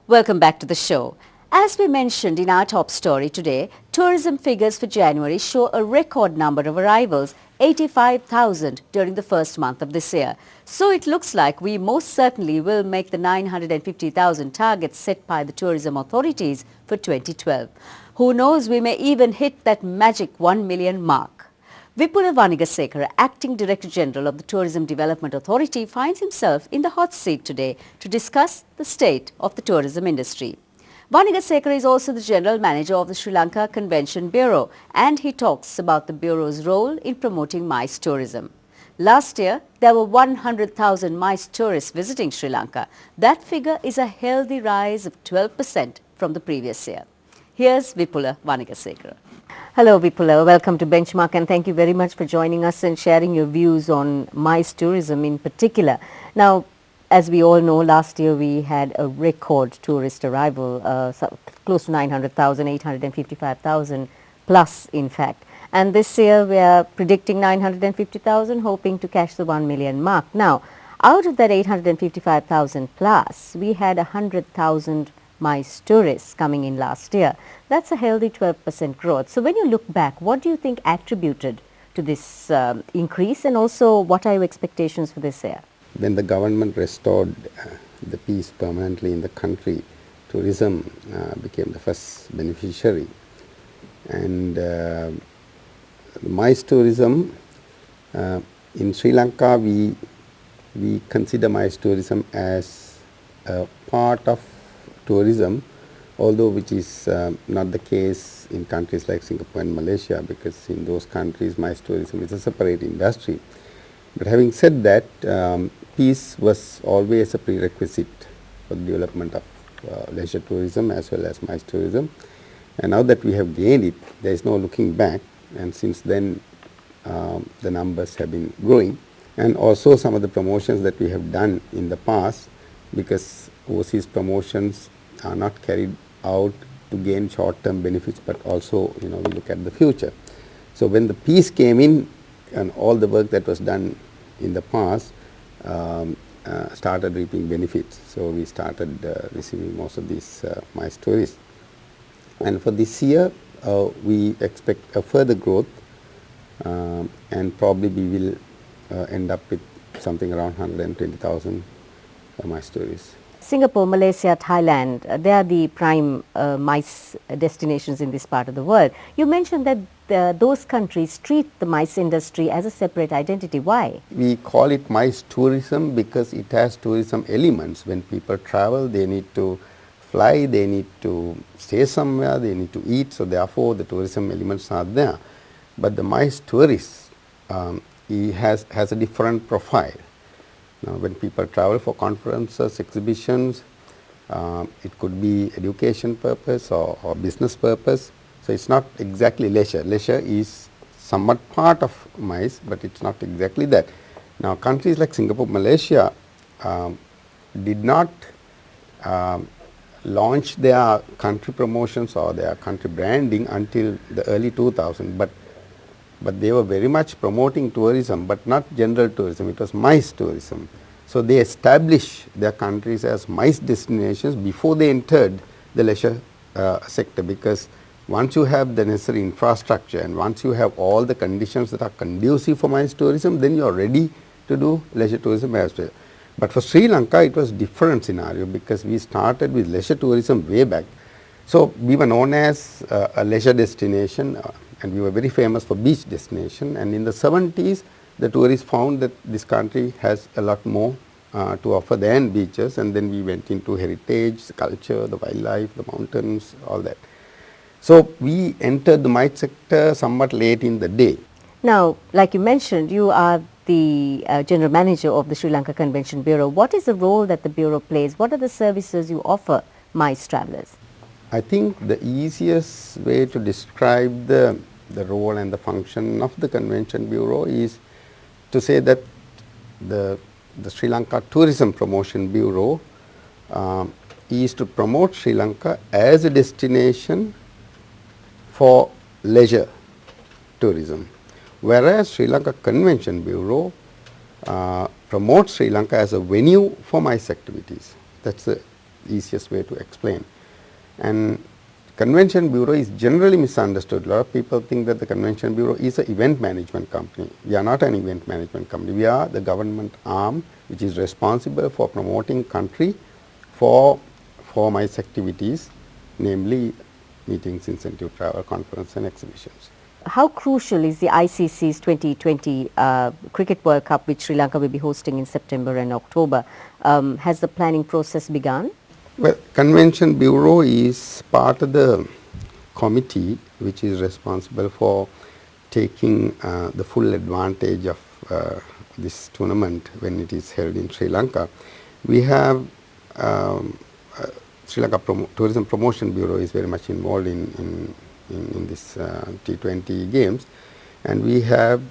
Welcome back to the show. As we mentioned in our top story today, tourism figures for January show a record number of arrivals, 85,000 during the first month of this year. So it looks like we most certainly will make the 950,000 target set by the tourism authorities for 2012. Who knows, we may even hit that magic 1 million mark. Vipula Vanigasekara, Acting Director General of the Tourism Development Authority, finds himself in the hot seat today to discuss the state of the tourism industry. Vanigasekara is also the General Manager of the Sri Lanka Convention Bureau, and he talks about the Bureau's role in promoting MICE tourism. Last year, there were 100,000 MICE tourists visiting Sri Lanka. That figure is a healthy rise of 12% from the previous year. Here's Vipula Vanigasekara. Hello Vipula, welcome to Benchmark, and thank you very much for joining us and sharing your views on MICE tourism in particular. Now, as we all know, last year we had a record tourist arrival, close to 900,000, 855,000 plus in fact. And this year we are predicting 950,000, hoping to catch the 1 million mark. Now, out of that 855,000 plus, we had 100,000 MICE tourists coming in last year. That's a healthy 12% growth. So when you look back, what do you think attributed to this increase, and also what are your expectations for this year? When the government restored the peace permanently in the country, tourism became the first beneficiary. And MICE tourism, in Sri Lanka, we consider MICE tourism as a part of tourism, although which is not the case in countries like Singapore and Malaysia, because in those countries MICE tourism is a separate industry. But having said that, peace was always a prerequisite for the development of leisure tourism as well as MICE tourism. And now that we have gained it, there is no looking back, and since then the numbers have been growing. And also some of the promotions that we have done in the past, because overseas promotions are not carried out to gain short-term benefits, but also, we look at the future. So when the peace came in, and all the work that was done in the past started reaping benefits. So we started receiving most of these MICE tourists. And for this year, we expect a further growth, and probably we will end up with something around 120,000 MICE tourists. Singapore, Malaysia, Thailand, they are the prime MICE destinations in this part of the world. You mentioned that those countries treat the MICE industry as a separate identity. Why? We call it MICE tourism because it has tourism elements. When people travel, they need to fly, they need to stay somewhere, they need to eat, so therefore the tourism elements are there. But the MICE tourist he has a different profile. Now, when people travel for conferences, exhibitions, it could be education purpose or business purpose. So it's not exactly leisure. Leisure is somewhat part of MICE, but it's not exactly that. Now, countries like Singapore, Malaysia did not launch their country promotions or their country branding until the early 2000s, but they were very much promoting tourism, but not general tourism. It was MICE tourism. So they established their countries as MICE destinations before they entered the leisure sector, because once you have the necessary infrastructure and once you have all the conditions that are conducive for MICE tourism, then you are ready to do leisure tourism as well. But for Sri Lanka, it was different scenario, because we started with leisure tourism way back. So we were known as a leisure destination, and we were very famous for beach destination. And in the 70s, the tourists found that this country has a lot more to offer than beaches, and then we went into heritage, the culture, the wildlife, the mountains, all that. So we entered the MICE sector somewhat late in the day. Now, like you mentioned, you are the General Manager of the Sri Lanka Convention Bureau. What is the role that the Bureau plays? What are the services you offer MICE travelers? I think the easiest way to describe the role and the function of the Convention Bureau is to say that the Sri Lanka Tourism Promotion Bureau is to promote Sri Lanka as a destination for leisure tourism, whereas Sri Lanka Convention Bureau promotes Sri Lanka as a venue for MICE activities. That's the easiest way to explain. And Convention Bureau is generally misunderstood. A lot of people think that the Convention Bureau is an event management company. We are not an event management company. We are the government arm which is responsible for promoting country for MICE activities, namely meetings, incentive travel, conference and exhibitions. How crucial is the ICC's 2020 Cricket World Cup, which Sri Lanka will be hosting in September and October? Has the planning process begun? Well, Convention Bureau is part of the committee which is responsible for taking the full advantage of this tournament when it is held in Sri Lanka. We have Sri Lanka Tourism Promotion Bureau is very much involved in this T20 games, and we have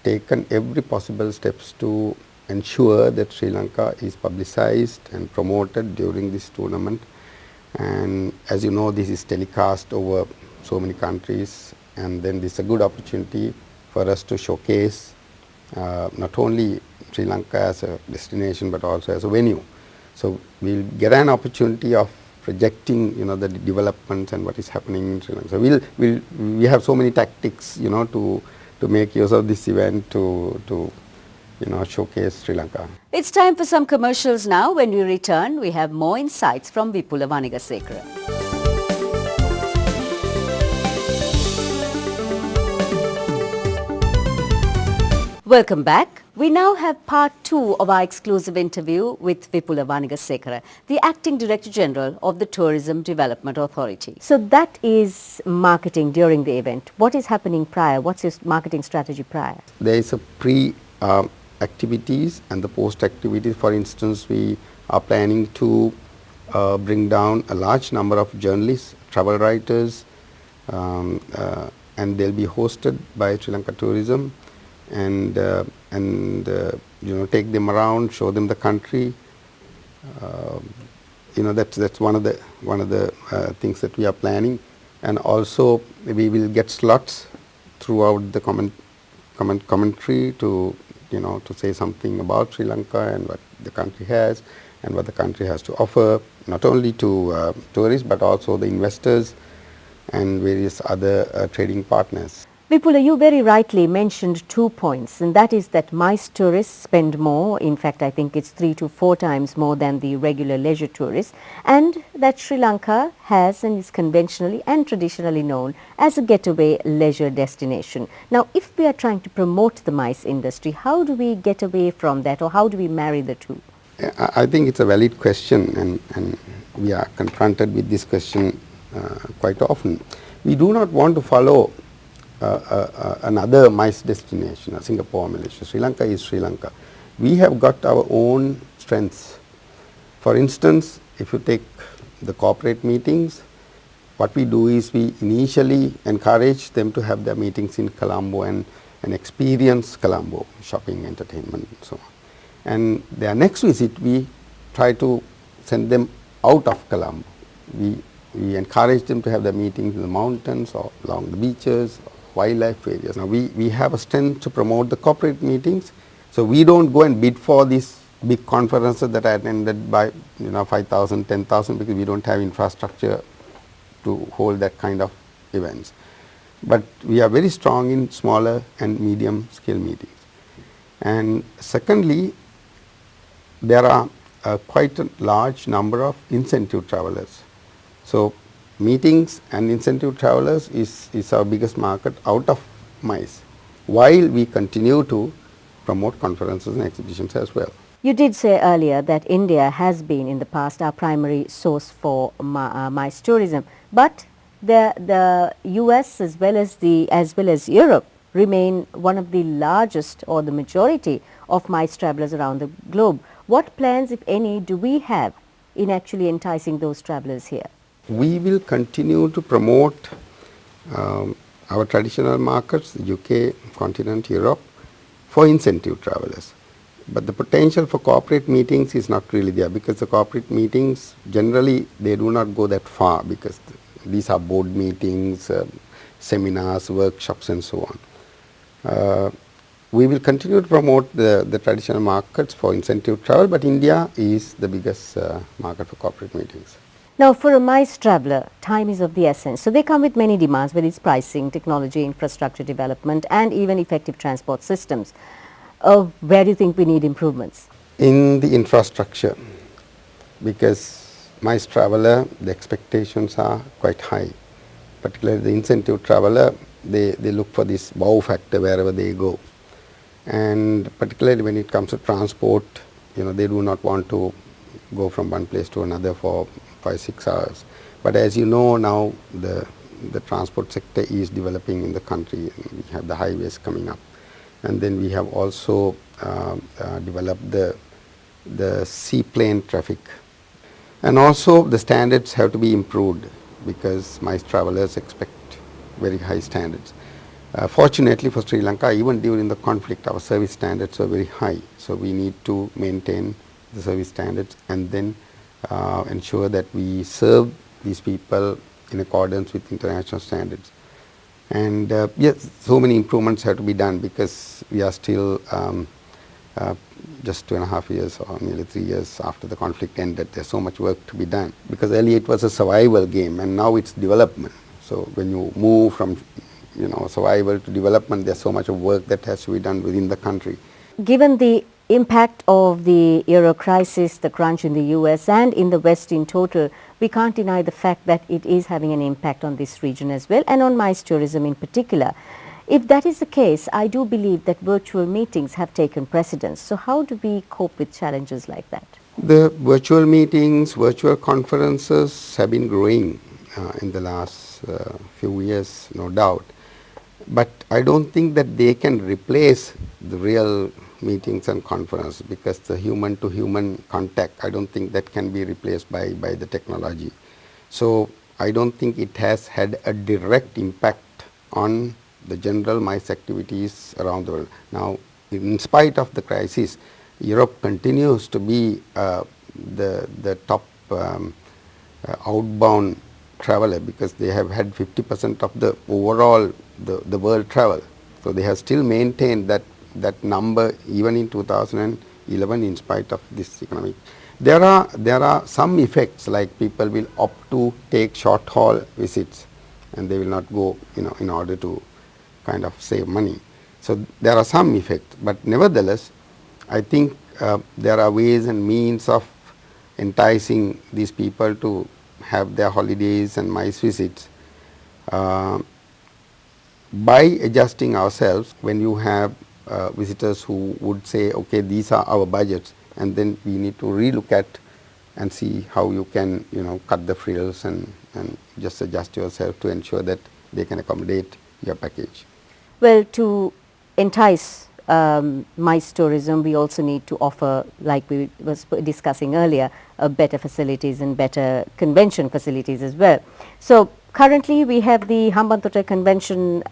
taken every possible steps to ensure that Sri Lanka is publicized and promoted during this tournament. And as you know, this is telecast over so many countries, and then this is a good opportunity for us to showcase not only Sri Lanka as a destination but also as a venue. So we'll get an opportunity of projecting, the developments and what is happening in Sri Lanka. So we have so many tactics, to make use of this event to showcase Sri Lanka. It's time for some commercials now. When we return, we have more insights from Vipula Vanigasekara. Welcome back. We now have part 2 of our exclusive interview with Vipula Vanigasekara, the Acting Director General of the Tourism Development Authority. So that is marketing during the event. What is happening prior? What's your marketing strategy prior? There is a pre-activities and the post-activities. For instance, we are planning to bring down a large number of journalists, travel writers, and they'll be hosted by Sri Lanka Tourism. And take them around, show them the country. That's one of the things that we are planning. And also we will get slots throughout the commentary to say something about Sri Lanka and what the country has and what the country has to offer, not only to tourists but also the investors and various other trading partners. Vipula, you very rightly mentioned 2 points, and that is that MICE tourists spend more, in fact I think it's 3 to 4 times more than the regular leisure tourists, and that Sri Lanka has and is conventionally and traditionally known as a getaway leisure destination. Now if we are trying to promote the MICE industry, how do we get away from that, or how do we marry the two? I think it's a valid question, and we are confronted with this question quite often. We do not want to follow another MICE destination, Singapore, Malaysia. Sri Lanka is Sri Lanka. We have got our own strengths. For instance, if you take the corporate meetings, what we do is we initially encourage them to have their meetings in Colombo and experience Colombo, shopping, entertainment and so on. And their next visit we try to send them out of Colombo. We encourage them to have their meetings in the mountains or along the beaches, wildlife areas. Now we have a strength to promote the corporate meetings, so we don't go and bid for these big conferences that are attended by 5,000, 10,000 because we don't have infrastructure to hold that kind of events. But we are very strong in smaller and medium scale meetings. And secondly, there are quite a large number of incentive travelers. So meetings and incentive travelers is our biggest market out of MICE, while we continue to promote conferences and exhibitions as well. You did say earlier that India has been in the past our primary source for MICE tourism, but the US as well as Europe remain one of the largest or the majority of MICE travelers around the globe. What plans, if any, do we have in actually enticing those travelers here? We will continue to promote our traditional markets, the UK, continent, Europe, for incentive travelers. But the potential for corporate meetings is not really there, because the corporate meetings generally they do not go that far, because these are board meetings, seminars, workshops and so on. we will continue to promote the traditional markets for incentive travel, but India is the biggest market for corporate meetings. Now, for a MICE traveler, time is of the essence. So they come with many demands, whether it's pricing, technology, infrastructure development, and even effective transport systems. Where do you think we need improvements? In the infrastructure, because MICE traveler, the expectations are quite high. Particularly the incentive traveler, they look for this wow factor wherever they go. And particularly when it comes to transport, they do not want to go from one place to another for 5-6 hours. But as you know now, the transport sector is developing in the country. We have the highways coming up, and then we have also developed the seaplane traffic. And also the standards have to be improved, because MICE travelers expect very high standards. Fortunately for Sri Lanka, even during the conflict, our service standards are very high. So we need to maintain the service standards and then ensure that we serve these people in accordance with international standards. And yes, so many improvements have to be done, because we are still just 2.5 years or nearly 3 years after the conflict ended. There's so much work to be done, because earlier it was a survival game and now it's development. So when you move from survival to development, there's so much of work that has to be done within the country. Given the impact of the euro crisis, the crunch in the US and in the West in total, we can't deny the fact that it is having an impact on this region as well, and on MICE tourism in particular. If that is the case, I do believe that virtual meetings have taken precedence. So how do we cope with challenges like that? The virtual meetings, virtual conferences have been growing in the last few years, no doubt. But I don't think that they can replace the real meetings and conferences, because the human to human contact, I don't think that can be replaced by the technology. So I don't think it has had a direct impact on the general MICE activities around the world. Now, in spite of the crisis, Europe continues to be the top outbound traveler, because they have had 50% of the overall the world travel. So they have still maintained that number even in 2011 in spite of this economic. There are some effects, like people will opt to take short haul visits and they will not go in order to kind of save money. So there are some effects, but nevertheless I think there are ways and means of enticing these people to have their holidays and MICE visits by adjusting ourselves. When you have visitors who would say, okay, these are our budgets, and then we need to relook at and see how you can cut the frills and just adjust yourself to ensure that they can accommodate your package. Well, to entice MICE tourism, we also need to offer, like we was discussing earlier, better facilities and better convention facilities as well. So currently we have the Hambantota Convention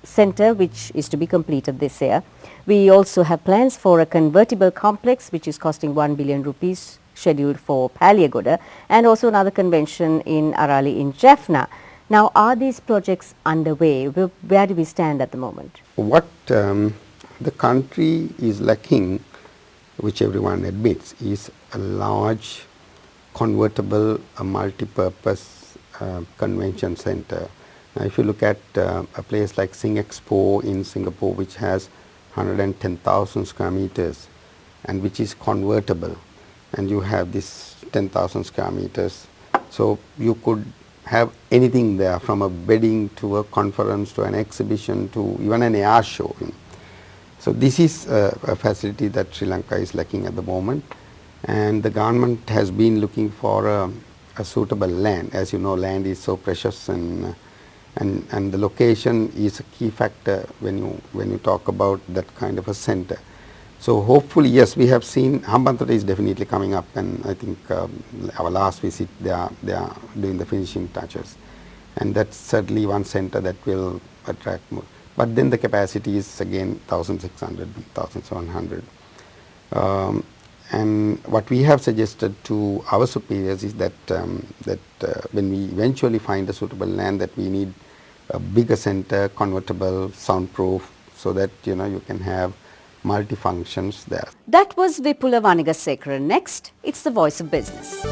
Center, which is to be completed this year. We also have plans for a convertible complex which is costing 1 billion rupees, scheduled for Paliagoda, and also another convention in Arali in Jaffna. Now, are these projects underway? Where do we stand at the moment? What the country is lacking, which everyone admits, is a large convertible, multi-purpose convention center. Now, if you look at a place like Singexpo in Singapore, which has 110,000 square meters and which is convertible, and you have this 10,000 square meters, so you could have anything there, from a wedding to a conference to an exhibition to even an air show. So this is a facility that Sri Lanka is lacking at the moment, and the government has been looking for a suitable land. As you know, land is so precious, and the location is a key factor when you talk about that kind of a center. So hopefully, yes, we have seen Hambantota is definitely coming up, and I think our last visit they are doing the finishing touches, and that's certainly one center that will attract more. But then the capacity is again 1,600, 1,700. And what we have suggested to our superiors is that when we eventually find a suitable land, that we need a bigger center, convertible, soundproof, so that you can have multi-functions there. That was Vipula Vanigasekharan. Next, it's the Voice of Business.